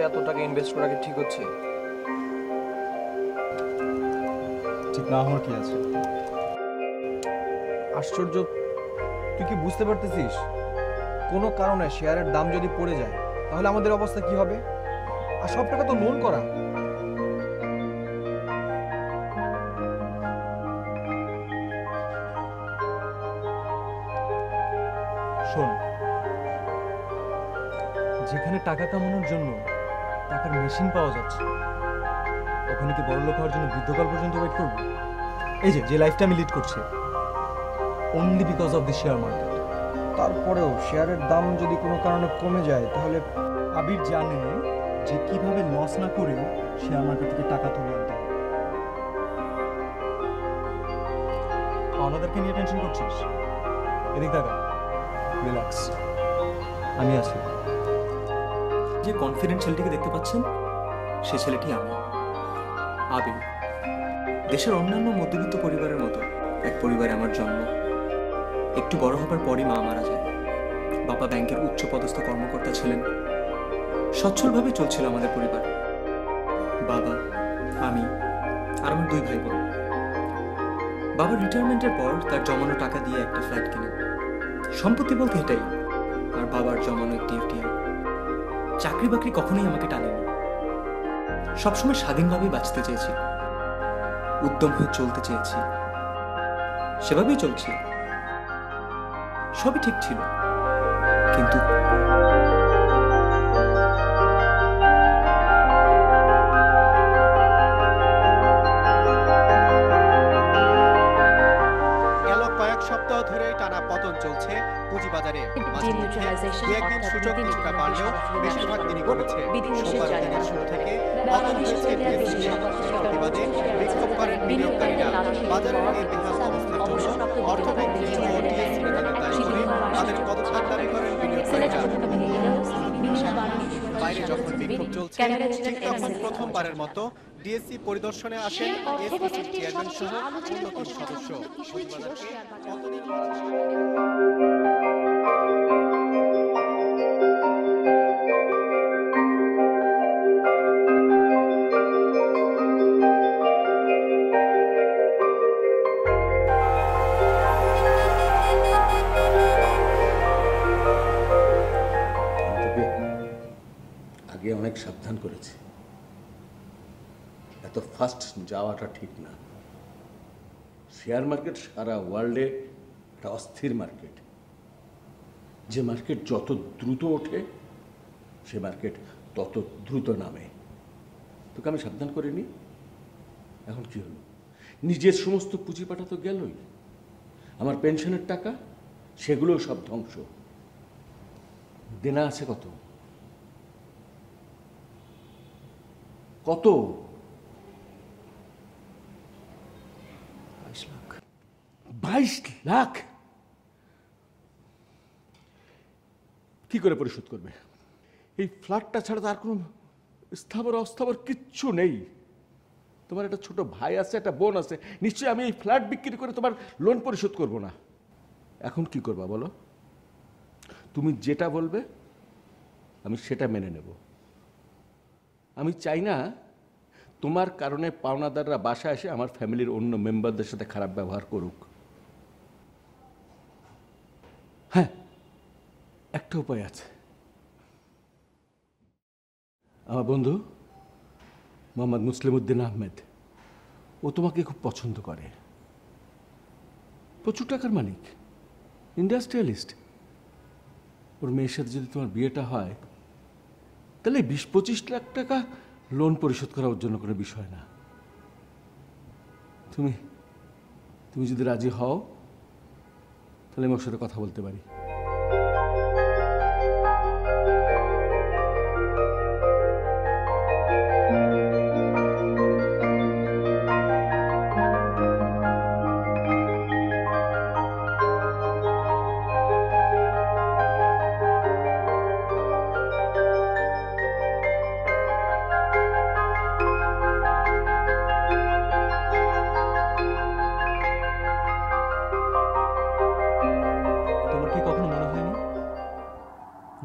এত টাকা ইনভেস্ট করা কি ঠিক হচ্ছে? ঠিক না হওয়ার কি আছে? আশ্চর্য, তুই কি বুঝতে পারতেছিস কোনো কারণে শেয়ারের দাম যদি পড়ে যায় তাহলে আমাদের অবস্থা কি হবে? আর সব টাকা তো লোন করা। শোন, যেখানে টাকা কামানোর জন্য টাকার মেশিন পাওয়া যাচ্ছে ওখানে কি বড়লোক হওয়ার জন্য বৃদ্ধকাল পর্যন্ত ওয়েট করব? এই যে লাইফটা আমি লিড করছি only because of the share market. তারপরেও শেয়ারের দাম যদি কোনো কারণে কমে যায় তাহলে আবির জানে যে কিভাবে লস না করেও শেয়ার মার্কেট থেকে টাকা তুলে আনতে হবে। পাওনাদারকে নিয়ে টেনশন করছিস? এদিক দেখা, রিল্যাক্স, আমি আছি। যে কনফিডেন্ট ছেলেটিকে দেখতে পাচ্ছেন সে ছেলেটি আমি, আবির। দেশের অন্যান্য মধ্যবিত্ত পরিবারের মতো এক পরিবারে আমার জন্ম। একটু বড় হবার পরই মা মারা যায়। বাবা ব্যাংকের উচ্চপদস্থ কর্মকর্তা ছিলেন। সচ্ছলভাবে চলছিল আমাদের পরিবার। বাবা, আমি আর আমার 2 ভাই বোন। বাবার রিটায়ারমেন্টের পর তার জমানো টাকা দিয়ে একটা ফ্ল্যাট কিনেন। সম্পত্তি বলতে এটাই, আর বাবার জমানো একটি এফডিআই। চাকরি বাকরি কখনোই আমাকে টানেনি। সবসময় স্বাধীনভাবেই বাঁচতে চেয়েছি, উদ্যম হয়ে চলতে চেয়েছি, সেভাবেই চলছি। সবই ঠিক ছিল, কিন্তু গেল কয়েক সপ্তাহ ধরে টানা পতন চলছে পুঁজিবাজারে। মাঝে মধ্যে দু-একদিন সূচক কিছুটা বাড়লেও বেশিরভাগ দিনই কমেছে। সোমবার দিনের শুরু থেকে পতন হয়েছে ডিএসসি। প্রতিবাদে বিক্ষোভ করেন বিনিয়োগকারীরা। বাজারের এই বেহাল অবস্থার জন্য অর্থমন্ত্রী ও ডিএসসি নেতাদের দায়ী করে তাদের পদত্যাগ দাবি করেন বিনিয়োগকারীরা। বাইরে যখন বিক্ষোভ চলছে ঠিক তখন প্রথমবারের মতো ডিএসসি পরিদর্শনে আসেন এফডিসি চেয়ারম্যান সহ অন্যতম সদস্য। আগে অনেক সাবধান করেছি, এত ফাস্ট যাওয়াটা ঠিক না। শেয়ার মার্কেট সারা ওয়ার্ল্ডে একটা অস্থির মার্কেট। যে মার্কেট যত দ্রুত ওঠে সে মার্কেট তত দ্রুত নামে। তোকে আমি সাবধান করিনি, এখন কি হলো? নিজের সমস্ত পুঁজিপাটা তো গেলই, আমার পেনশনের টাকা সেগুলোও সব ধ্বংস। দেনা আছে কত কত? 22 লাখ। 22 লাখ কি করে পরিশোধ করবে? এই ফ্ল্যাটটা ছাড়া তো আর কোনো স্থাবর অস্থাবর কিচ্ছু নেই। তোমার একটা ছোট ভাই আছে, একটা বোন আছে, নিশ্চয়ই আমি এই ফ্ল্যাট বিক্রি করে তোমার লোন পরিশোধ করব না। এখন কি করবা বলো? তুমি যেটা বলবে আমি সেটা মেনে নেব। আমি চাই না তোমার কারণে পাওনাদাররা বাসায় এসে আমার ফ্যামিলির অন্য মেম্বারদের সাথে খারাপ ব্যবহার করুক। হ্যাঁ, একটা উপায় আছে। আমার বন্ধু মোহাম্মদ মুসলিম উদ্দিন আহমেদ, ও তোমাকে খুব পছন্দ করে। প্রচুর টাকার মালিক, ইন্ডাস্ট্রিয়ালিস্ট। ওর মেয়ের সাথে যদি তোমার বিয়েটা হয় তাহলে 20-25 লাখ টাকা লোন পরিশোধ করা ওর জন্য কোনো বিষয় না। তুমি যদি রাজি হও তাহলে আমি ওর সাথে কথা বলতে পারি। তোমার কি কখনো মনে হয়নি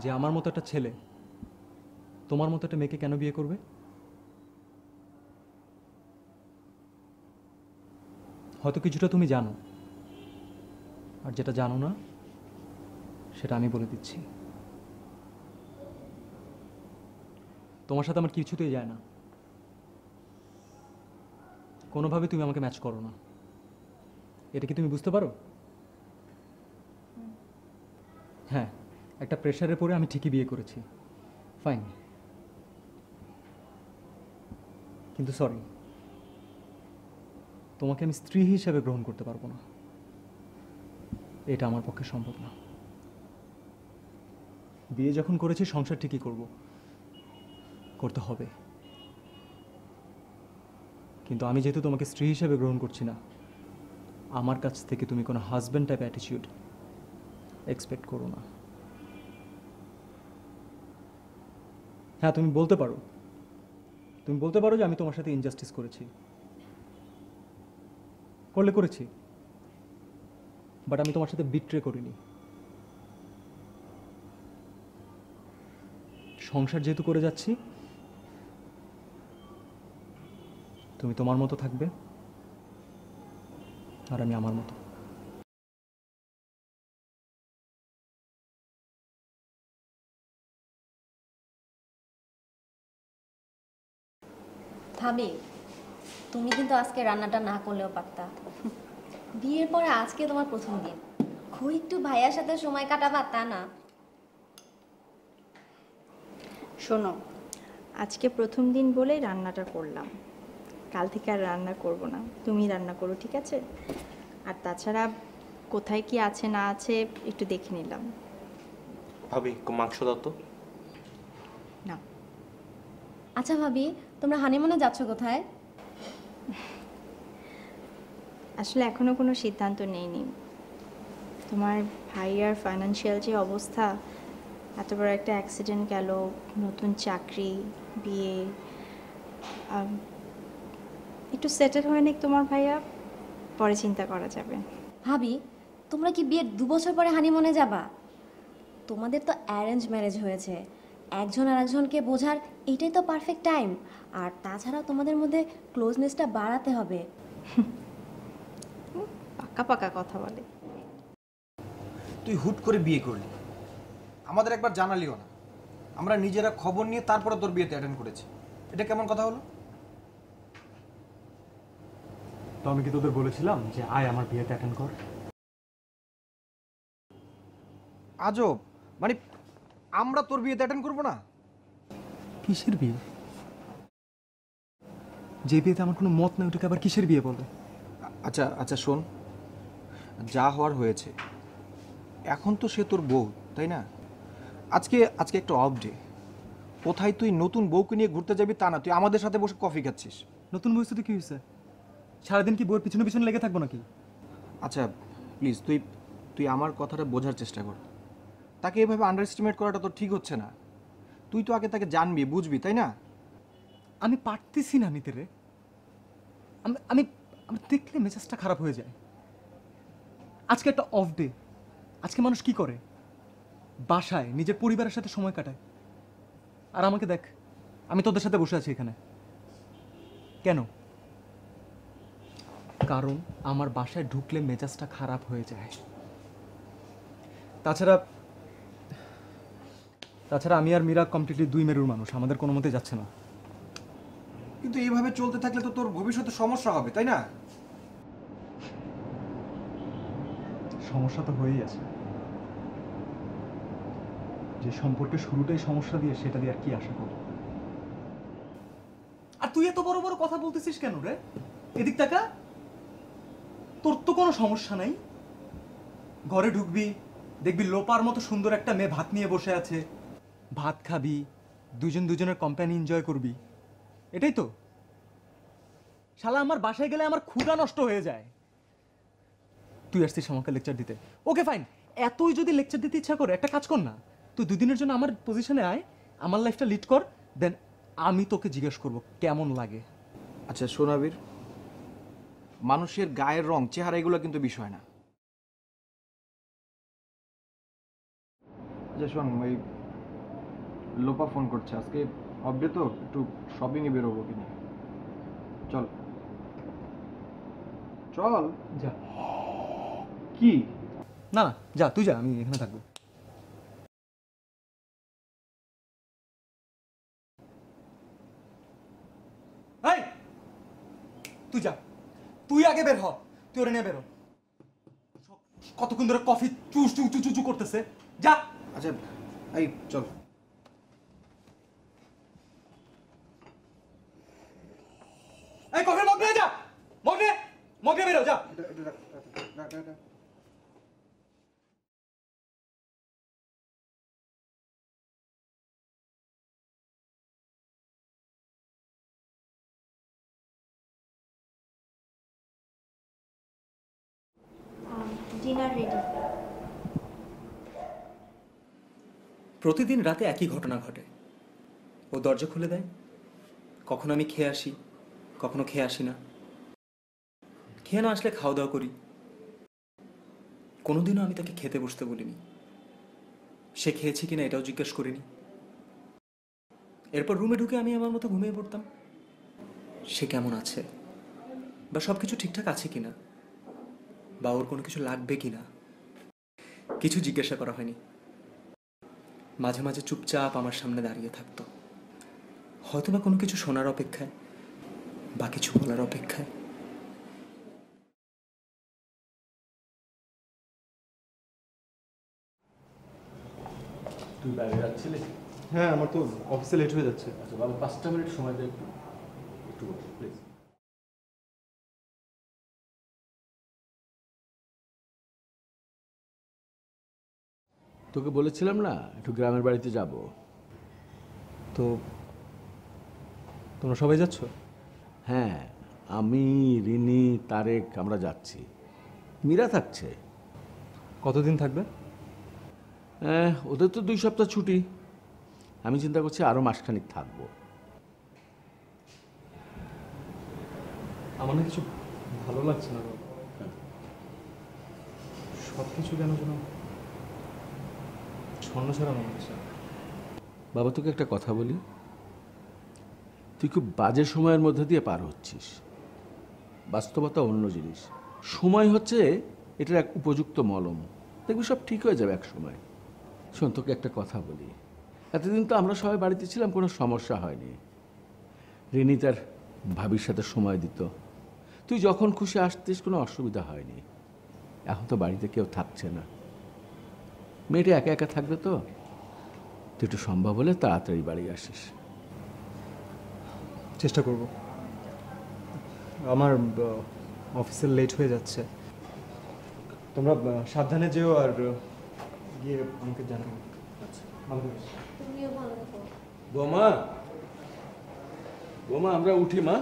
যে আমার মতো একটা ছেলে তোমার মতো একটা মেয়েকে কেন বিয়ে করবে? হয়তো কিছুটা তুমি জানো, আর যেটা জানো না সেটা আমি বলে দিচ্ছি। তোমার সাথে আমার কিছুতেই যায় না, কোনোভাবে তুমি আমাকে ম্যাচ করো না। এটা কি তুমি বুঝতে পারো? হ্যাঁ, একটা প্রেশারে পড়ে আমি ঠিকই বিয়ে করেছি, ফাইন, কিন্তু সরি, তোমাকে আমি স্ত্রী হিসেবে গ্রহণ করতে পারবো না। এটা আমার পক্ষে সম্ভব না। বিয়ে যখন করেছি সংসার ঠিকই করতে হবে, কিন্তু আমি যেহেতু তোমাকে স্ত্রী হিসেবে গ্রহণ করছি না, আমার কাছ থেকে তুমি কোনো হাজব্যান্ড টাইপ অ্যাটিটিউড এক্সপেক্ট করো না। হ্যাঁ, তুমি বলতে পারো যে আমি তোমার সাথে ইনজাস্টিস করেছি, করেছি, বাট আমি তোমার সাথে বিট্রে করিনি। সংসার যেহেতু করে যাচ্ছি, তুমি তোমার মতো থাকবে আর আমি আমার মতো। ভাবি, তুমি কিন্তু আজকে রান্নাটা না করলেও পারতা। বিয়ের পরে আজকে তোমার প্রথম দিন, খুব একটু ভাইয়ার সাথে সময় কাটাবা তা না? শোনো, আজকে প্রথম দিন বলেই রান্নাটা করলাম, কাল থেকে আর রান্না করব না, তুমি রান্না করো, ঠিক আছে? আর তাছাড়া কোথায় কি আছে না আছে একটু দেখে নিলাম। ভাবি মাংস দাও তো। না। আচ্ছা ভাবি, তোমরা হানিমুনে যাচ্ছ কোথায়? আসলে এখনো কোনো সিদ্ধান্ত নেইনি। তোমার ভাইয়ার ফাইন্যান্সিয়াল যে অবস্থা, এত বড় একটা অ্যাক্সিডেন্ট গেল, নতুন চাকরি, বিয়ে, একটু সেটেল হয়ে নিক তোমার ভাইয়া, পরে চিন্তা করা যাবে। ভাবি, তোমরা কি বিয়ের 2 বছর পরে হানিমুনে যাবা? তোমাদের তো অ্যারেঞ্জ ম্যারেজ হয়েছে, একজন আর একজনকে বোঝার এটাই তো পারফেক্ট টাইম। আর তাছাড়া তোমাদের মধ্যে ক্লোজনেসটা বাড়াতে হবে। পাকা পাকা কথা বলে। তুই হুট করে বিয়ে করলি, আমাদের একবার জানালিও না। আমরা নিজেরা খবর নিয়ে তারপরে তোর বিয়েতে অ্যাটেন্ড করেছি। এটা কেমন কথা হলো? তো আমি কি তোদের বলেছিলাম যে আয় আমার বিয়েতে অ্যাটেন্ড কর? আজব, মানে আমরা তোর বিয়েতে অ্যাটেন্ড করবো না? কিসের বিয়ে? যে বিয়েতে আমার কোনো মত নেই, ওটাকে আবার কিসের বিয়ে বলে? আচ্ছা আচ্ছা শোন, যা হওয়ার হয়েছে, এখন তো সে তোর বউ, তাই না? আজকে একটা অফ ডে, কোথায় তুই নতুন বউকে নিয়ে ঘুরতে যাবি তা না, তুই আমাদের সাথে বসে কফি খাচ্ছিস। নতুন বয়সে তো কি হয়েছে? সারাদিন কি বউয়ের পিছনে পিছনে লেগে থাকবো নাকি? আচ্ছা প্লিজ, তুই আমার কথাটা বোঝার চেষ্টা কর। তাকে এভাবে আন্ডার এস্টিমেট করাটা তো ঠিক হচ্ছে না। তুই তো আগে তাকে জানবি, বুঝবি, তাই না? আমি পারতেছি না নিতে রে। আমি দেখলে মেজাজটা খারাপ হয়ে যায়। আজকে একটা অফ ডে, আজকে মানুষ কি করে? বাসায় নিজের পরিবারের সাথে সময় কাটায়। আর আমাকে দেখ, আমি তোদের সাথে বসে আছি এখানে। কেন? কারণ আমার বাসায় ঢুকলে মেজাজটা খারাপ হয়ে যায়। তাছাড়া আমি আর মীরা কমপ্লিটলি 2 মেরুর মানুষ, আমাদের কোনো মতে যাচ্ছে না। কিন্তু এইভাবে চলতে থাকলে তো তোর ভবিষ্যতে সমস্যা হবে, তাই না? সমস্যা তো হয়েই আছে। যে সম্পর্কে শুরুটাই সমস্যা দিয়ে, সেটা দিয়ে আর কি আশা করব? আর তুই এত বড় বড় কথা বলতেছিস কেন রে? এদিক তাকা, তোর তো কোনো সমস্যা নাই। ঘরে ঢুকবি, দেখবি লোপার মতো সুন্দর একটা মেয়ে ভাত নিয়ে বসে আছে, ভাত খাবি, দুজনের কোম্পানি এনজয় করবি, এটাই তো। শালা আমার বাসায় গেলে আমার ক্ষুধা নষ্ট হয়ে যায়। তুই আসছিস আমাকে লেকচার দিতে, ওকে ফাইন। এতই যদি লেকচার দিতে ইচ্ছা করে, একটা কাজ কর না, তুই 2 দিনের জন্য আমার পজিশনে আয়, আমার লাইফটা লিড কর, দেন আমি তোকে জিজ্ঞেস করব কেমন লাগে। আচ্ছা সোনাবীর, মানুষের গায়ের রং, চেহারা, এগুলো কিন্তু বিষয় না। আচ্ছা শোন, ওই লোপা ফোন করছে, আজকে অফডে তো একটু শপিংয়ে বেরোবো কিনা। চল চল। যা। কি? না না যা, তুই যা, আমি এখানে থাকবো। এই তুই যা, তুই আগে বের হ, তুই ওরে নিয়ে বেরো। কতক্ষণ ধরে কফি চুস চু চু চু করতেছে, যা। আচ্ছা এই চল। এই কফির মগ নিয়ে যা, মগ নিয়ে বেরো, যা। Dinner ready. প্রতিদিন রাতে একই ঘটনা ঘটে। ও দরজা খুলে দেয়, কখনো আমি খেয়ে আসি, কখনো খেয়ে আসি না। খেয়ে না আসলে খাওয়া দাওয়া করি। কোনোদিনও আমি তাকে খেতে বসতে বলিনি, সে খেয়েছে কিনা এটাও জিজ্ঞেস করিনি। এরপর রুমে ঢুকে আমি আমার মতো ঘুমিয়ে পড়তাম। সে কেমন আছে, বা সব কিছু ঠিকঠাক আছে কিনা, বা ওর কোনো কিছু লাগবে কিনা, কিছু জিজ্ঞাসা করা হয়নি। মাঝে মাঝে চুপচাপ আমার সামনে দাঁড়িয়ে থাকতো, হয়তো বা কোনো কিছু শোনার অপেক্ষায়, বা কিছু বলার অপেক্ষায়। তুই বাইরে যাচ্ছিলি? হ্যাঁ, আমার তো অফিসে লেট হয়ে যাচ্ছে। আচ্ছা বাবা, 5টা মিনিট সময় দে, একটু একটু বস প্লিজ। তোকে বলেছিলাম না একটু গ্রামের বাড়িতে যাব। তো তোমরা সবাই যাচ্ছ? হ্যাঁ, আমি, রিনি, তারেক আমরা যাচ্ছি। মীরা থাকছে। কতদিন থাকবে? ওদের তো 2 সপ্তাহ ছুটি, আমি চিন্তা করছি আরও মাসখানিক থাকবো। আমার না কিছু ভালো লাগছে না বাবা। সব কিছু কেন যেন ছন্ন ছাড়া মনে হচ্ছে। বাবা তোকে একটা কথা বলি, তুই খুব বাজে সময়ের মধ্যে দিয়ে পার হচ্ছিস। বাস্তবতা অন্য জিনিস, সময় হচ্ছে এটার এক উপযুক্ত মলম, দেখবি সব ঠিক হয়ে যাবে এক সময়। শোন, তোকে একটা কথা বলি, এতদিন তো আমরা সবাই বাড়িতে ছিলাম, কোনো সমস্যা হয়নি। রিনি তার ভাবির সাথে সময় দিত, তুই যখন খুশি আসতিস, কোনো অসুবিধা হয়নি। এখন তো বাড়িতে কেউ থাকছে না, মেয়েটা একা একা থাকবে, তো তুই একটু সম্ভব হলে তাড়াতাড়ি বাড়ি আসিস। চেষ্টা করব। আমার অফিসের লেট হয়ে যাচ্ছে। তোমরা সাবধানে যেও, আর গিয়ে আমাকে জানাও। আচ্ছা, ভালো থাকিস। তুমিও ভালো থাকো। বৌমা, বৌমা আমরা উঠি মা।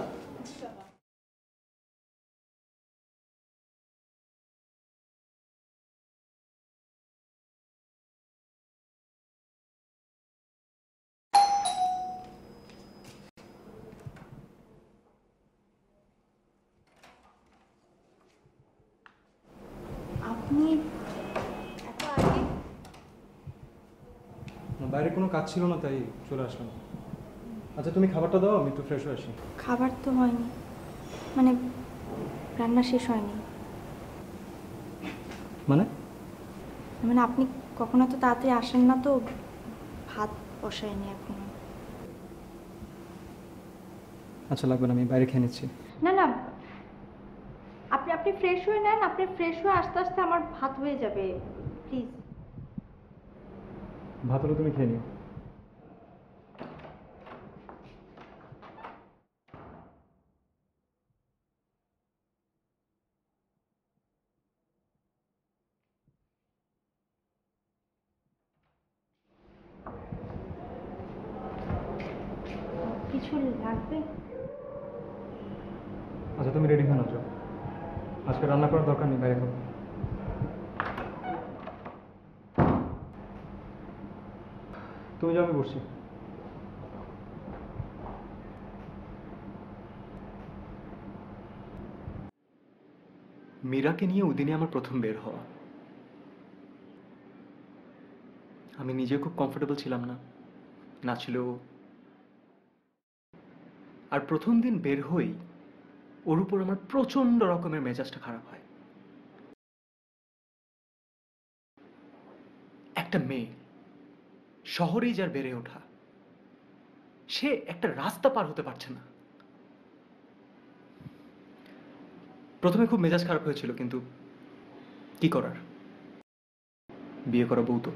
আপনি এত আগে? বাইরে কোনো কাজ ছিল না, তাই চলে আসলাম। আচ্ছা, তুমি খাবারটা দাও, আমি একটু ফ্রেশ হয়ে আসি। খাবার তো হয়নি, মানে রান্না শেষ হয়নি। মানে মানে আপনি কখনো তো তাড়াতাড়ি আসেন না, তো ভাত বসায়নি এখনো। আচ্ছা, লাগবে না, আমি বাইরে খেয়ে নিচ্ছি। না না, আপনি ফ্রেশ হয়ে নেন, আপনি ফ্রেশ হয়ে আস্তে আস্তে আমার ভাত হয়ে যাবে, প্লিজ। ভাত হলে তুমি খেয়ে নিও। কিছু লাগবে? আচ্ছা, তুমি রেডি হয়ে নাও, যাও। আজকে রান্না করার দরকার নেই, বাইরে খাবো। তুমি যাও, আমি বসছি। মীরাকে নিয়ে ওদিনে আমার প্রথম বের হওয়া। আমি নিজে খুব কমফোর্টেবল ছিলাম না, না ছিল ও। আর প্রথম দিন বের হই ওর উপর আমার প্রচন্ড রকমের মেজাজটা খারাপ হয়। একটা মেয়ে, শহরেই যার বেড়ে ওঠা, সে একটা রাস্তা পার হতে পারছে না। প্রথমে খুব মেজাজ খারাপ হয়েছিল, কিন্তু কি করার, বিয়ে করা বউ তো।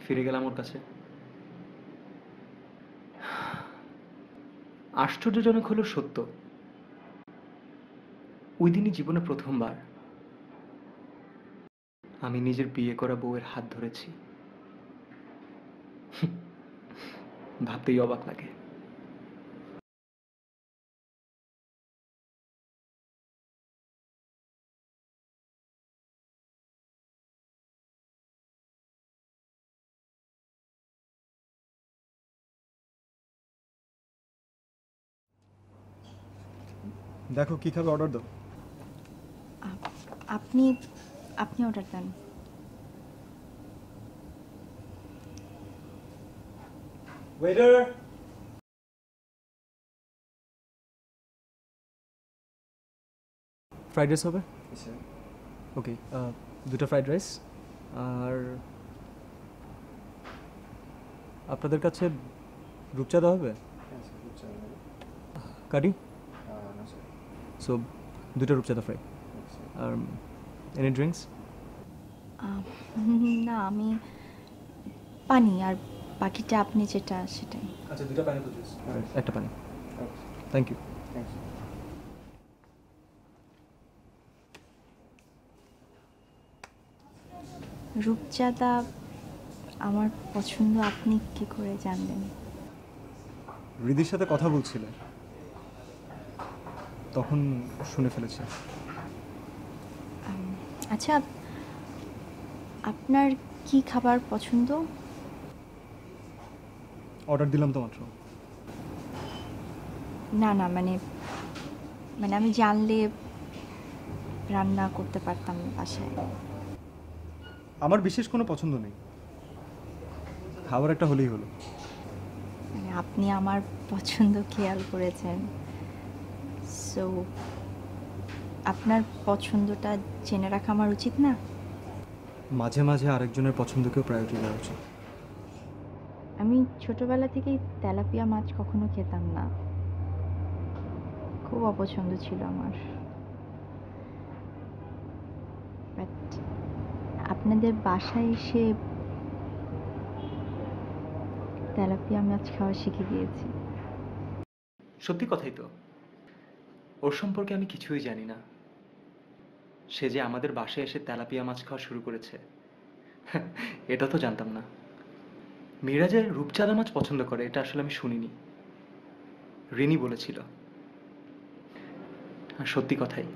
ফিরে গেলাম ওর কাছে। আশ্চর্যজনক হলো সত্য, ওই দিনই জীবনে প্রথমবার আমি নিজের বিয়ে করা বউয়ের হাত ধরেছি। ভাবতেই অবাক লাগে। দেখো কি খাবে, অর্ডার দাও। আপনি আপনি অর্ডার দেন। ওয়েটার। ফ্রাইড রাইস হবে? ওকে, দুটো ফ্রাইড রাইস। আর আপনাদের কাছে রূপচা দেওয়া হবে? কারি? সো দুটো রূপচাঁদা ফ্রাই। আর এনি ড্রিঙ্কস? না, আমি পানি, আর বাকিটা আপনি যেটা সেটাই। আচ্ছা, দুটো পাইনাপল জুস, একটা পানি। Thank you. রূপচাঁদা আমার পছন্দ আপনি কি করে জানলেন? হৃদির সাথে কথা বলছিলে, তখন শুনে ফেলেছি। আচ্ছা, আপনার কি খাবার পছন্দ? অর্ডার দিলাম তো মাত্র। না না, মানে আমি জানলে রান্না করতে পারতাম বাসায়। আমার বিশেষ কোনো পছন্দ নেই, খাবার একটা হলেই হলো। মানে আপনি আমার পছন্দ খেয়াল করেছেন, সো আপনার পছন্দটা জেনে রাখা আমার উচিত না? মাঝে মাঝে আরেকজনের পছন্দকেও প্রায়োরিটি দেওয়া উচিত। আমি ছোটবেলা থেকেই তেলাপিয়া মাছ কখনো খেতাম না, খুব অপছন্দ ছিল আমার। বাট আপনাদের বাসায় এসে তেলাপিয়া মাছ খাওয়া শিখে গিয়েছি। সত্যি কথাই তো, ওর সম্পর্কে আমি কিছুই জানি না। সে যে আমাদের বাসায় এসে তেলাপিয়া মাছ খাওয়া শুরু করেছে এটা তো জানতাম না। মীরা যে রূপচাঁদা মাছ পছন্দ করে এটা আসলে আমি শুনিনি, রিনি বলেছিল। আর সত্যি কথাই,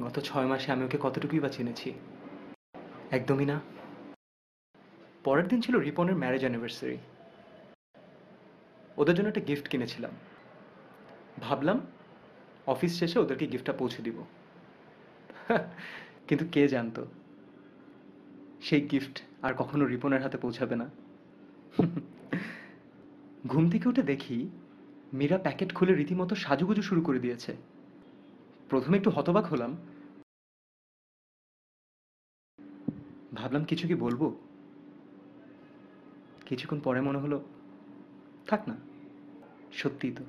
গত 6 মাসে আমি ওকে কতটুকুই বা চিনেছি, একদমই না। পরের দিন ছিল রিপনের ম্যারেজ অ্যানিভার্সারি। ওদের জন্য একটা গিফট কিনেছিলাম, ভাবলাম অফিস শেষে ওদেরকে গিফটটা পৌঁছে দিব। কিন্তু কে জানতো সেই গিফট আর কখনো রিপনের হাতে পৌঁছাবে না। ঘুম থেকে উঠে দেখি মীরা প্যাকেট খুলে রীতিমতো সাজুগুজু শুরু করে দিয়েছে। প্রথমে একটু হতবাক হলাম, ভাবলাম কিছু কি বলবো। কিছুক্ষণ পরে মনে হলো থাক না, সত্যিই তো,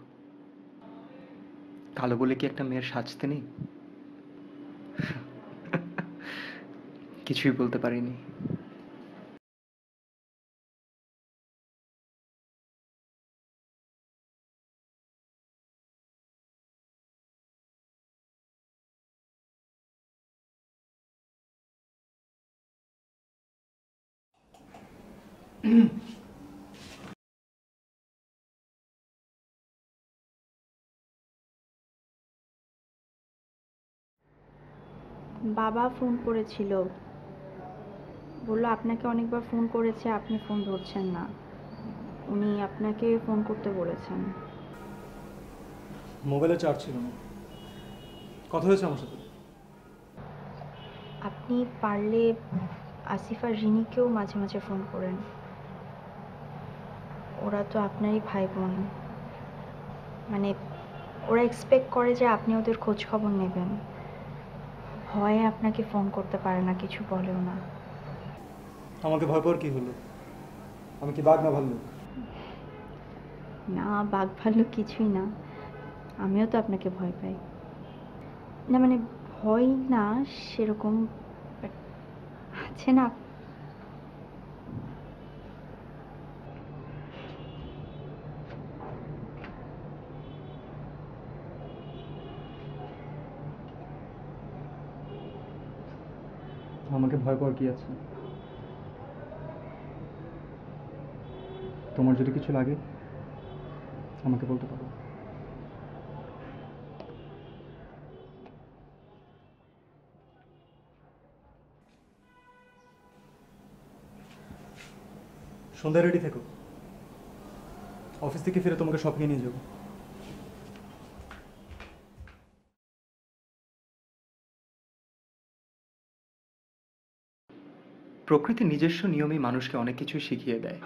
কালো বলে কি একটা মেয়ের সাজতে নেই। কিছুই বলতে পারিনি। বাবা ফোন করেছিল, বললো আপনাকে অনেকবার ফোন করেছে, আপনি ফোন ধরছেন না। উনি আপনাকে ফোন করতে বলেছেন। মোবাইলে চার্জ ছিল না। কথা হয়েছে আমার সাথে। আপনি পারলে আসিফ আর রিনিকেও মাঝে মাঝে ফোন করেন। ওরা তো আপনারই ভাই বোন, মানে ওরা এক্সপেক্ট করে যে আপনি ওদের খোঁজ খবর নেবেন। ভয়ে আপনাকে ফোন করতে পারে না, কিছু বলেও না। আমাকে ভয় পাওয়ার কি হলো? আমি কি বাঘ না ভাল্লুক? না, বাঘ ভাল্লুক কিছুই না। আমিও তো আপনাকে ভয় পাই না, মানে ভয় না সেরকম, but আছে না। আমাকে ভয় পাওয়ার কি আছে? তোমার যদি কিছু লাগে আমাকে বলতে পারো। সন্ধ্যায় রেডি থেকো। অফিস থেকে ফিরে তোমাকে শপিংয়ে নিয়ে যাবো। প্রকৃতি নিজস্ব নিয়মে মানুষকে অনেক কিছু শিখিয়ে দেয়।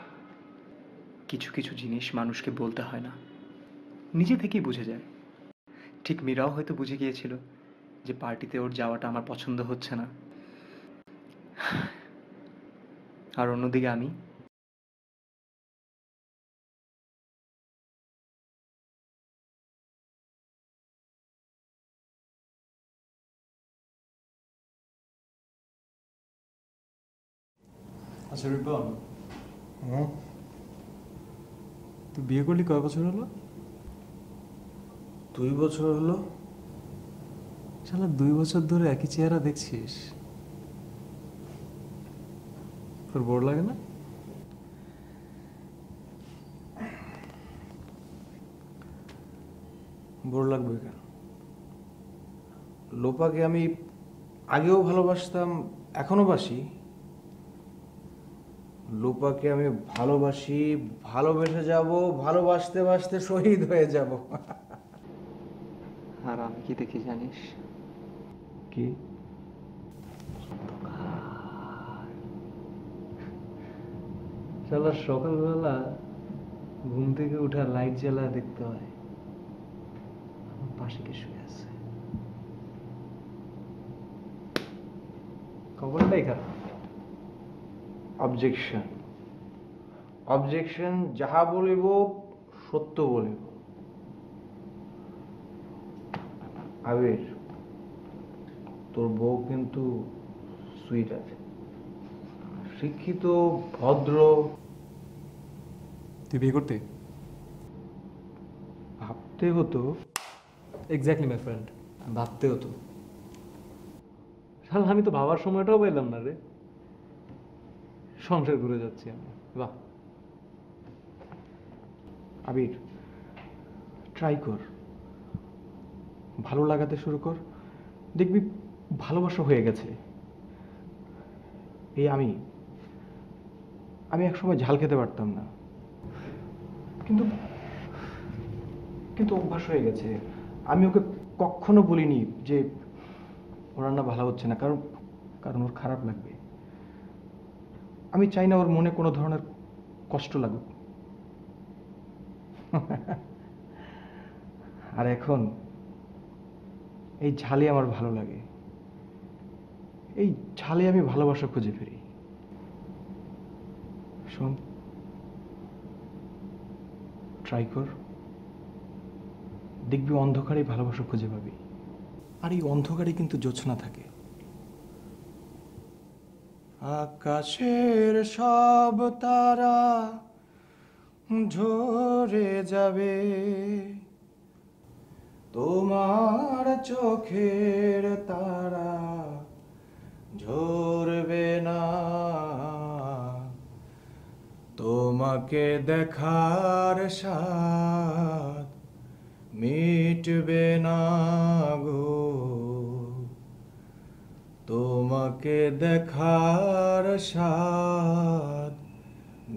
কিছু কিছু জিনিস মানুষকে বলতে হয় না, নিজে থেকেই বুঝে যায়। ঠিক মীরাও হয়তো বুঝে গিয়েছিল যে পার্টিতে ওর যাওয়াটা আমার পছন্দ হচ্ছে না। আর অন্যদিকে আমি আচ্ছা রিপন, তুই বিয়ে করলি কয় বছর হলো? 2 বছর হলো। শালা 2 বছর ধরে একই চেহারা দেখছিস, তোর বোর লাগে না? বোর লাগবে কেন? লোপাকে আমি আগেও ভালোবাসতাম, এখনো বাসি। লোপাকে আমি ভালোবাসি, ভালোবেসে যাব, ভালোবাসতে বাসতে শহীদ হয়ে যাব। আর আমি কি দেখি জানিস? কি? শালা সকালবেলা ঘুম থেকে উঠা লাইট জ্বালা দেখতে হয় আমার পাশে কে শুয়ে আছে। খবরটাই খারাপ। Objection, objection. যাহা বলিব সত্য বলিব। আবির, তোর বউ কিন্তু সুইট আছে, শিক্ষিত, ভদ্র। তুই বিয়ে করতে? ভাবতে হতো। এক্স্যাক্টলি মাই ফ্রেন্ড, ভাবতে হতো। শালা আমি তো ভাবার সময়টাও পেলাম না রে। সংসার ঘুরে যাচ্ছি আমি। বাহ। আবির, ট্রাই কর, ভালো লাগাতে শুরু কর, দেখবি ভালোবাসা হয়ে গেছে। এই আমি একসময় ঝাল খেতে পারতাম না, কিন্তু কিন্তু অভ্যাস হয়ে গেছে। আমি ওকে কখনো বলিনি যে ওর রান্না ভালো হচ্ছে না, কারণ কারণ ওর খারাপ লাগবে। আমি চাই না ওর মনে কোনো ধরনের কষ্ট লাগুক। আর এখন এই ঝালে আমার ভালো লাগে, এই ঝালে আমি ভালোবাসা খুঁজে ফিরি। শোন, ট্রাই কর, দেখবি অন্ধকারে ভালোবাসা খুঁজে পাবি। আর এই অন্ধকারে কিন্তু জ্যোৎস্না থাকে। আকাশের সব তারা ঝরে যাবে, তোমার চোখের তারা ঝরবে না, তোমাকে দেখার স্বাদ মিটবে না গো, তোমাকে দেখার স্বাদ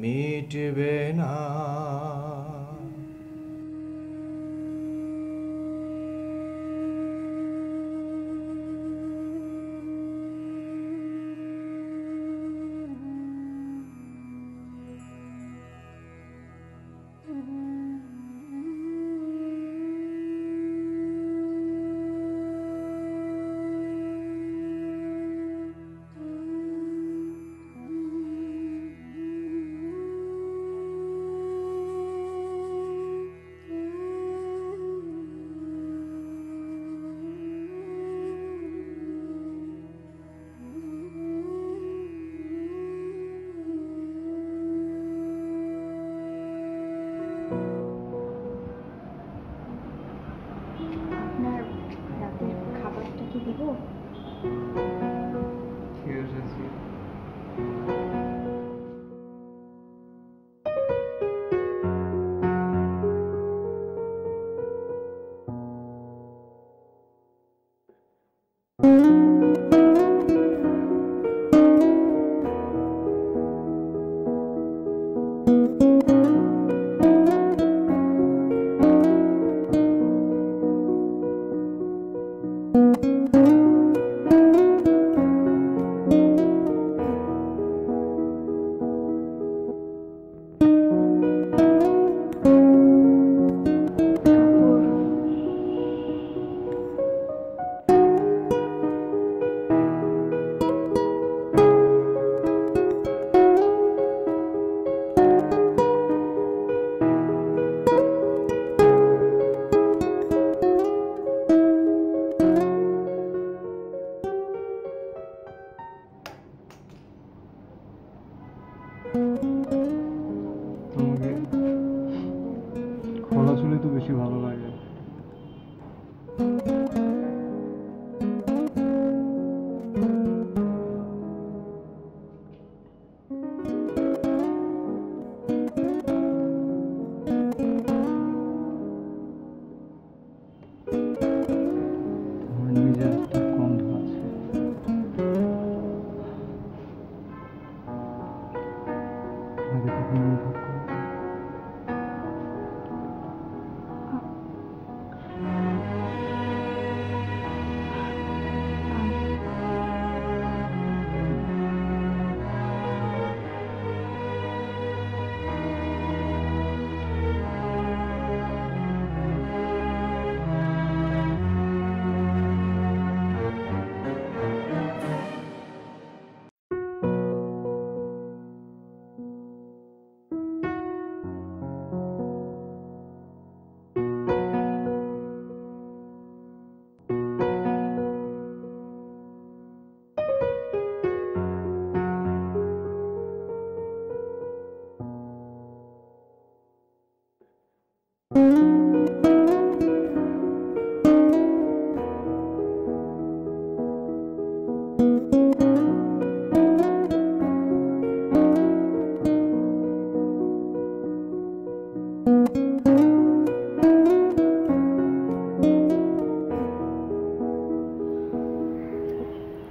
মিটবে না। আপনার রাতের খাবারটা কি দিব? তোমাকে খোলা চুলে তো বেশি ভালো লাগে। তোমার নিজের একটা গন্ধ আছে। আগে কখনো অনুভব করি।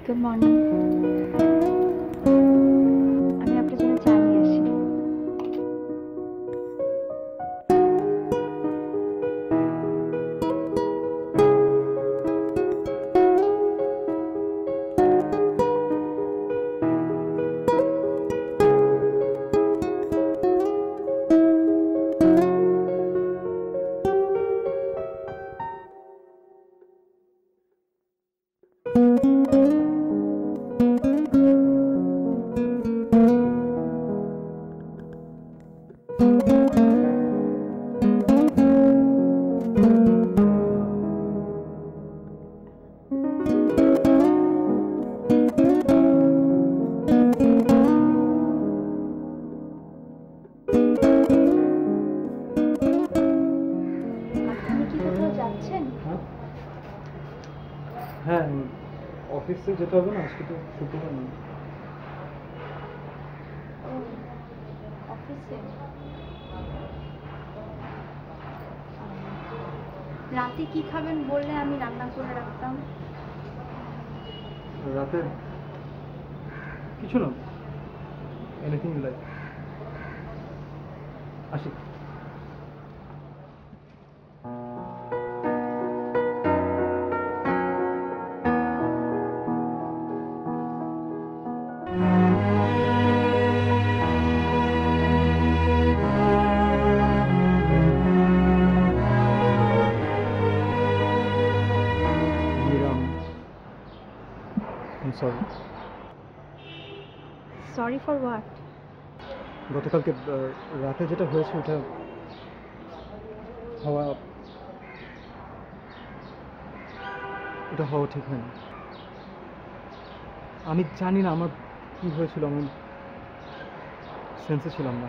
Good morning. আমি আপনার জন্য চা নিয়ে আসি। হ্যাঁ, অফিসে যেতে হবে না, আজকে তো শুক্রবার না। অফিসে রাতে কি খাবেন বললে আমি রান্না করে রাখতাম। রাতে কিছু না, এনিথিং ইউ লাইক। আসি। সরি। Sorry for what? গতকালকে রাতে যেটা হয়েছে ওটা হওয়া ঠিক হয়নি। আমি জানি না আমার কী হয়েছিল, আমি সেন্সে ছিলাম না।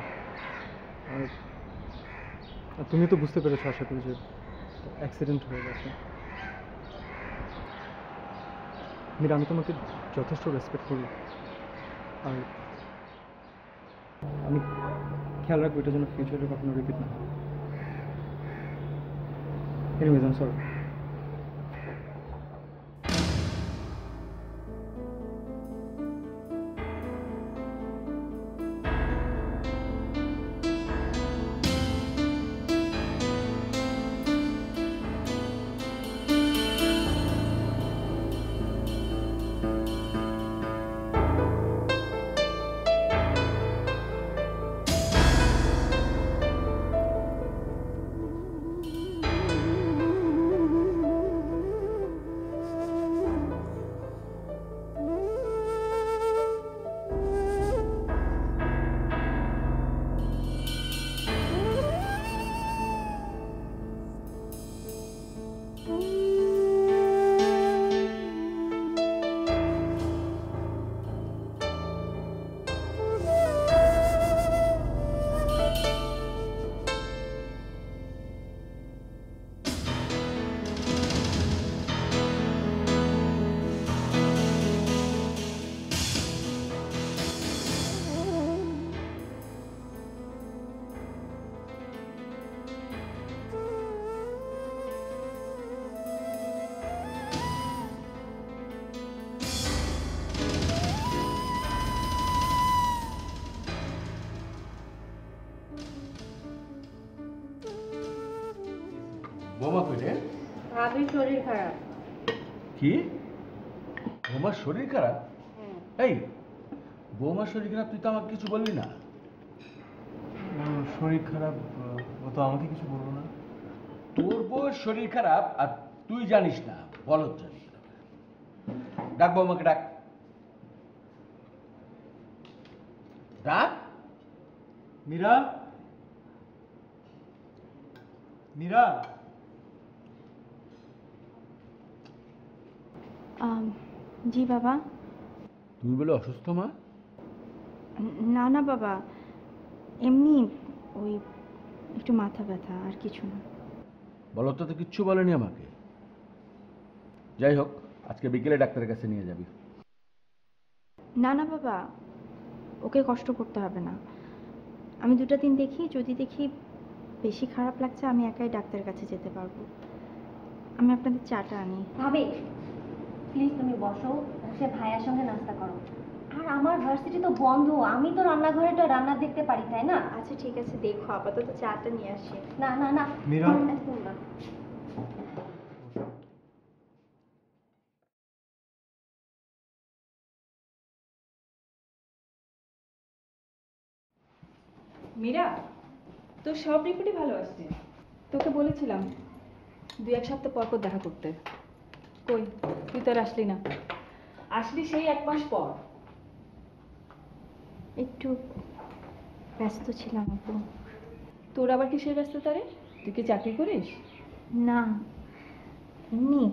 আর তুমি তো বুঝতে পেরেছো আশা করি যে অ্যাক্সিডেন্ট হয়ে গেছে। মীরা, আমি তোমাকে যথেষ্ট রেসপেক্ট করি, আর আমি খেয়াল রাখবো এটা যেন ফিউচারে কখনো রিপিট না হয়। Anyways, I am sorry. বোমা কইলে ভাবির শরীর খারাপ। কি? বোমার শরীর খারাপ? এই বোমার শরীর খারাপ, তুই তো আমাকে কিছু বললি না। শরীর খারাপ, ও তো আমাকে কিছু বলবো না। তোর বউয়ের শরীর খারাপ আর তুই জানিস না, বলত জানিস না। ডাক বৌমাকে, ডাক ডাক। মীরা, মীরা। জি বাবা। তুমি বলে অসুস্থ মা? না না বাবা, এমনি ওই একটু মাথা ব্যথা, আর কিছু না। বলত তো কিচ্ছু বলেনি আমাকে। যাই হোক, আজকে বিকেলে ডাক্তারের কাছে নিয়ে যাবি। না না বাবা, ওকে কষ্ট করতে হবে না। আমি 2টা দিন দেখি, যদি দেখি বেশি খারাপ লাগছে আমি একাই ডাক্তারের কাছে যেতে পারবো। আমি আপনাদের চাটা আনি। ভাবি প্লিজ তুমি বসো, বসে ভাইয়ার সঙ্গে নাস্তা করো। আর আমার ভার্সিটি তো বন্ধ, আমি তো রান্নাঘরেটা রান্না দেখতে পারি, তাই না? আচ্ছা ঠিক আছে, দেখো আপাতত চাটা নিয়ে আসি। না না না মীরা। একদম না। মীরা, তোর সব রিপোর্টই ভালো আসছে। তোকে বলেছিলাম 2-1 সপ্তাহ পর পর দেখা করতে। কই, তুই তো আর আসলি না। আসলি সেই 1 মাস পর। একটু ব্যস্ত ছিলাম আপু। তোর আবার কিসের ব্যস্ততা রে? তুই কি চাকরি করিস? না, এমনি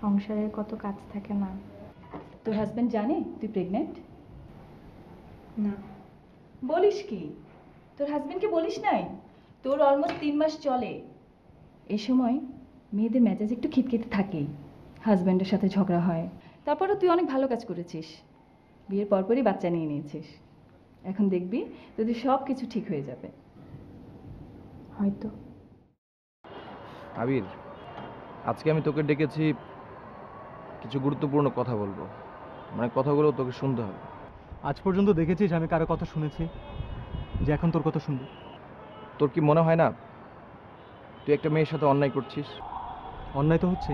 সংসারের কত কাজ থাকে না। তোর হাজবেন্ড জানে তুই প্রেগনেন্ট? না। বলিস কি? তোর হাজবেন্ডকে বলিস নাই? তোর অলমোস্ট 3 মাস চলে। এই সময় মেয়েদের মেজাজ একটু খিটখিটে থাকেই, হাজবেন্ডের সাথে ঝগড়া হয়। তারপরও তুই অনেক ভালো কাজ করেছিস, বিয়ের পরপরই বাচ্চা নিয়ে নিয়েছিস। এখন দেখবি তোদের সব কিছু ঠিক হয়ে যাবে। হয়তো। আবির, আজকে আমি তোকে ডেকেছি কিছু গুরুত্বপূর্ণ কথা বলবো, মানে কথাগুলো তোকে শুনতে হবে। আজ পর্যন্ত দেখেছিস আমি কারো কথা শুনেছি যে এখন তোর কথা শুনবো? তোর কি মনে হয় না তুই একটা মেয়ের সাথে অন্যায় করছিস? অন্যায় তো হচ্ছে।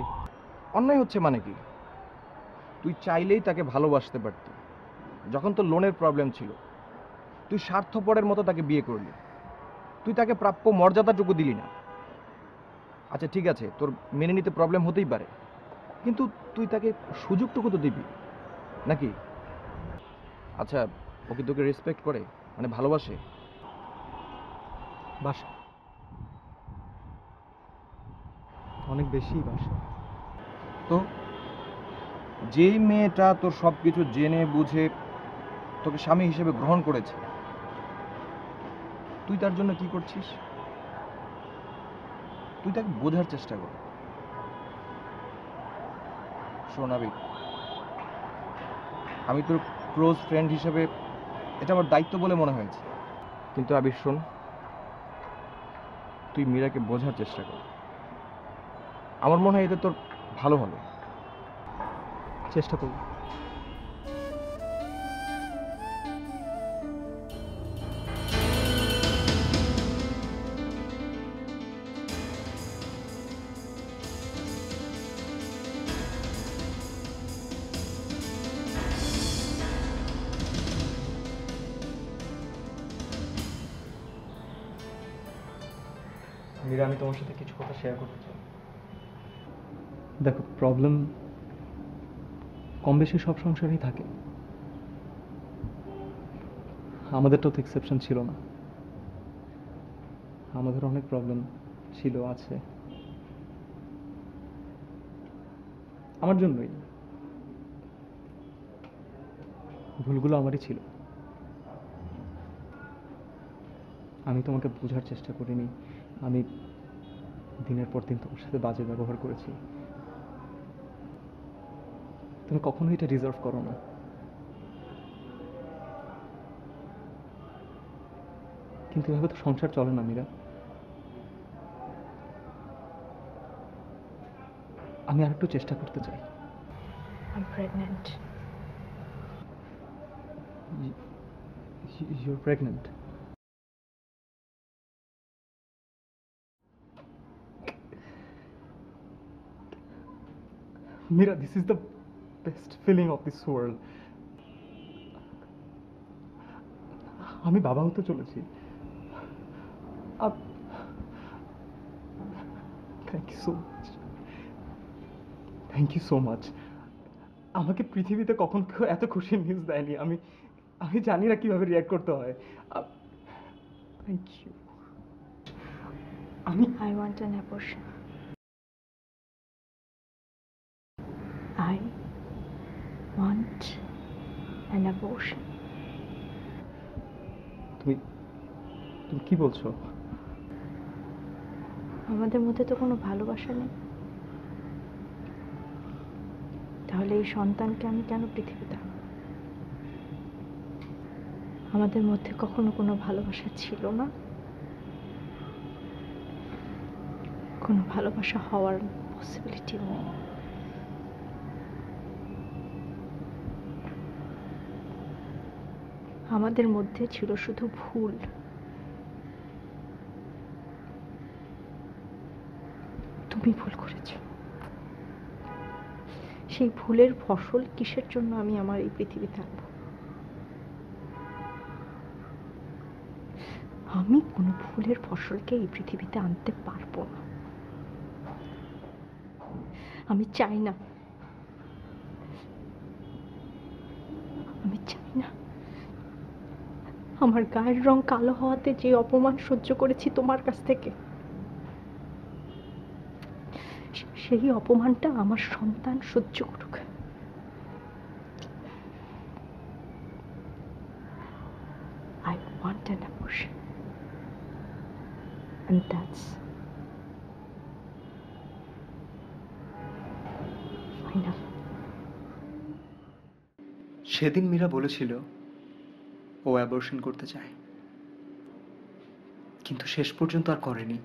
অন্যায় হচ্ছে মানে কি? তুই চাইলেই তাকে ভালোবাসতে পারতি। যখন তোর লোনের প্রবলেম ছিল তুই স্বার্থপরের মতো তাকে বিয়ে করলি, তুই তাকে প্রাপ্য মর্যাদাটুকু দিলি না। আচ্ছা ঠিক আছে, তোর মেনে নিতে প্রবলেম হতেই পারে, কিন্তু তুই তাকে সুযোগটুকু তো দিবি নাকি? আচ্ছা, ও কি তোকে রেসপেক্ট করে, মানে ভালোবাসে? বাসা অনেক বেশি বাসা। তো যেই মেয়েটা তোর সব কিছু জেনে বুঝে তোকে স্বামী হিসেবে গ্রহণ করেছে, তুই তার জন্য কি করছিস? তুই তাকে বোঝার চেষ্টা কর। শোন আবির, আমি তোর ক্লোজ ফ্রেন্ড হিসেবে এটা আমার দায়িত্ব বলে মনে হয়েছে, কিন্তু আবির শোন, তুই মীরাকে বোঝার চেষ্টা কর। আমার মনে হয় এতে তোর ভালো হবে। চেষ্টা করব। মীরা, আমি তোমার সাথে কিছু কথা শেয়ার করতে চাই। দেখো, প্রবলেম কম বেশি সব সংসারেই থাকে, আমাদেরটাও তো এক্সেপশন ছিল না। আমাদের অনেক প্রবলেম ছিল, আছে। আমার জন্যই, ভুলগুলো আমারই ছিল। আমি তোমাকে বোঝার চেষ্টা করিনি, আমি দিনের পর দিন তোমার সাথে বাজে ব্যবহার করেছি। তুমি কখনোই এটা ডিজার্ভ করো না। কিন্তু এভাবে তো সংসার চলে না মীরা। আমি আরেকটু চেষ্টা করতে চাই। I'm pregnant. You're pregnant? Mira, this is the best feeling of this world. আমি বাবা হতে চলেছি। Thank you so much, thank you so much. আমাকে পৃথিবীতে কখন কেউ এত খুশির নিউজ দেয়নি। আমি জানি না কিভাবে রিয়াক্ট করতে হয়। Thank you. I want an abortion. I want an abortion. তুমি কি বলছো? আমাদের মধ্যে তো কোনো ভালোবাসা নেই, তাহলে এই সন্তানকে আমি কেন পৃথিবীতে আনবো? আমাদের মধ্যে কখনো কোনো ভালোবাসা ছিল না, কোনো ভালোবাসা হওয়ার পসিবিলিটিও নেই। আমাদের মধ্যে ছিল শুধু ভুল। তুমি ভুল করেছো। সেই ভুলের ফসল কিসের জন্য আমি আমার এই পৃথিবীতে আনবো? আমি কোনো ভুলের ফসলকে এই পৃথিবীতে আনতে পারবো না। আমি চাই না, আমি চাই না আমার গায়ের রং কালো হওয়াতে যে অপমান সহ্য করেছি তোমার কাছ থেকে, সেই অপমানটা আমার সন্তান সহ্য করুক। I want an abortion. And that's final. সেদিন মীরা বলেছিল ও অ্যাবর্শন করতে চায়, কিন্তু শেষ পর্যন্ত আর করেনি।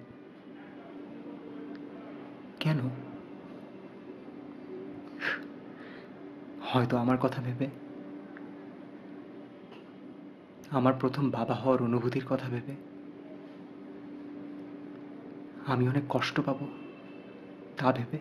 কেন? হয়তো আমার কথা ভেবে, আমার প্রথম বাবা হওয়ার অনুভূতির কথা ভেবে আমি অনেক কষ্ট পাবো তা ভেবে।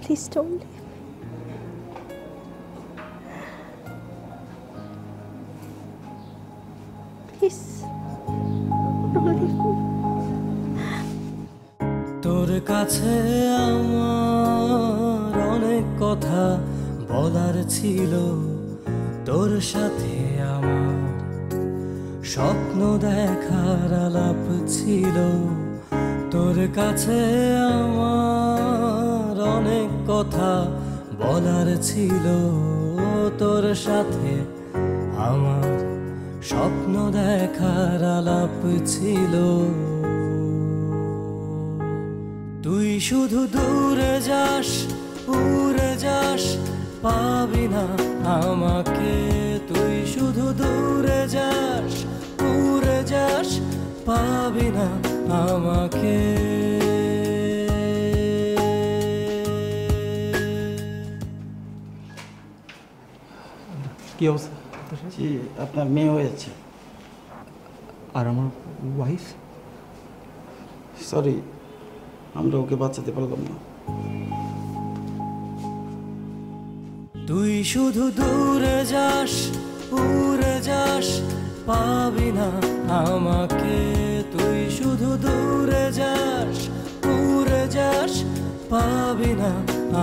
Please don't leave. Please don't leave me. তোর কাছে আমার অনেক কথা বলার ছিল, তোর সাথে আমার স্বপ্ন দেখার আলাপ ছিল। তোর কাছে আমার অনেক কথা বলার ছিল, তোর সাথে আমার স্বপ্ন দেখার আলাপ ছিল। তুই শুধু দূরে যাস, উড়ে যাস, পাবি না আমাকে। তুই শুধু দূরে যাস, উড়ে যাস, পাবি না আমাকে। কি অবস্থা? জি, আপনার মেয়ে হয়েছে। আর আমার ওয়াইফ? সরি, আমরা ওকে বাঁচাতে পারলাম না। তুই শুধু দূরে যাস, উড়ে যাস, পাবি না আমাকে। তুই শুধু দূরে যাস, উড়ে যাস, পাবি না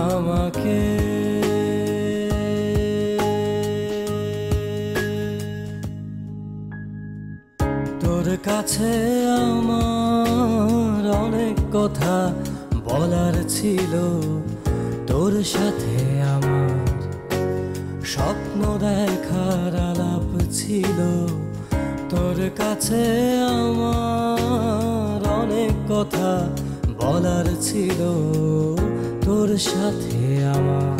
আমাকে। তোর কাছে আমার অনেক কথা বলার ছিল, তোর সাথে আমার স্বপ্ন দেখার আলাপ ছিল। তোর কাছে আমার অনেক কথা বলার ছিল, তোর সাথে আমার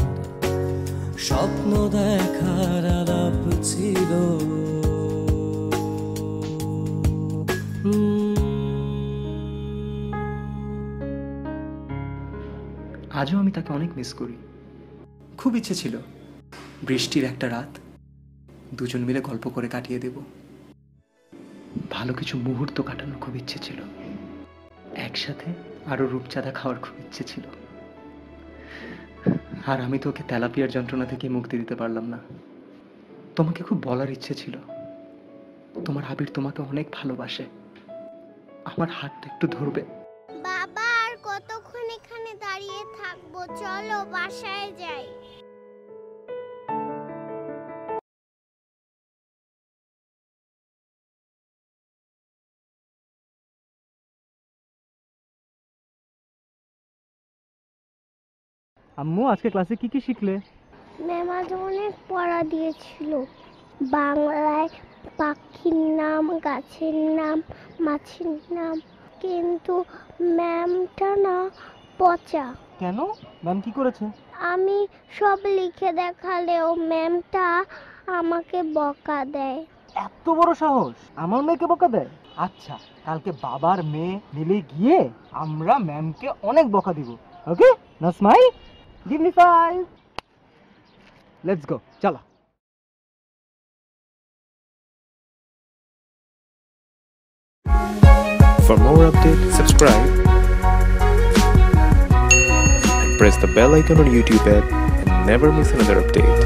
স্বপ্ন দেখার আলাপ ছিল। আজও আমি তাকে অনেক মিস করি। খুব ইচ্ছে ছিল বৃষ্টির একটা রাত দুজন মিলে গল্প করে কাটিয়ে দেব। ভালো কিছু মুহূর্ত কাটানোর খুব ইচ্ছে ছিল। একসাথে আরো রূপচাঁদা খাওয়ার খুব ইচ্ছে ছিল। আর আমি তো ওকে তেলাপিয়ার যন্ত্রণা থেকে মুক্তি দিতে পারলাম না। তোমাকে খুব বলার ইচ্ছে ছিল, তোমার আবির তোমাকে অনেক ভালোবাসে। আমার হাতটা একটু ধরবে? বাবা, আর কতক্ষণ এখানে দাঁড়িয়ে থাকবো? চলো বাসায় যাই। আম্মু আজকে ক্লাসে কি কি শিখলে? ম্যাম আজ অনেক পড়া দিয়েছিল। বাংলায় পাখির নাম, গাছের নাম, মাছের নাম, কিন্তু ম্যামটা না পচা। কেন? ম্যাম কি করেছে? আমি সব লিখে দেখালেও ম্যামটা আমাকে বকা দেয়। এত বড় সাহস আমার মেয়েকে বকা দেয়? আচ্ছা, কালকে বাবার মেয়ে মিলে গিয়ে আমরা ম্যামকে অনেক বকা দিব। Okay, now smile, give me 5। Let's go, চলো। For more updates, subscribe and press the bell icon on YouTube app and never miss another update.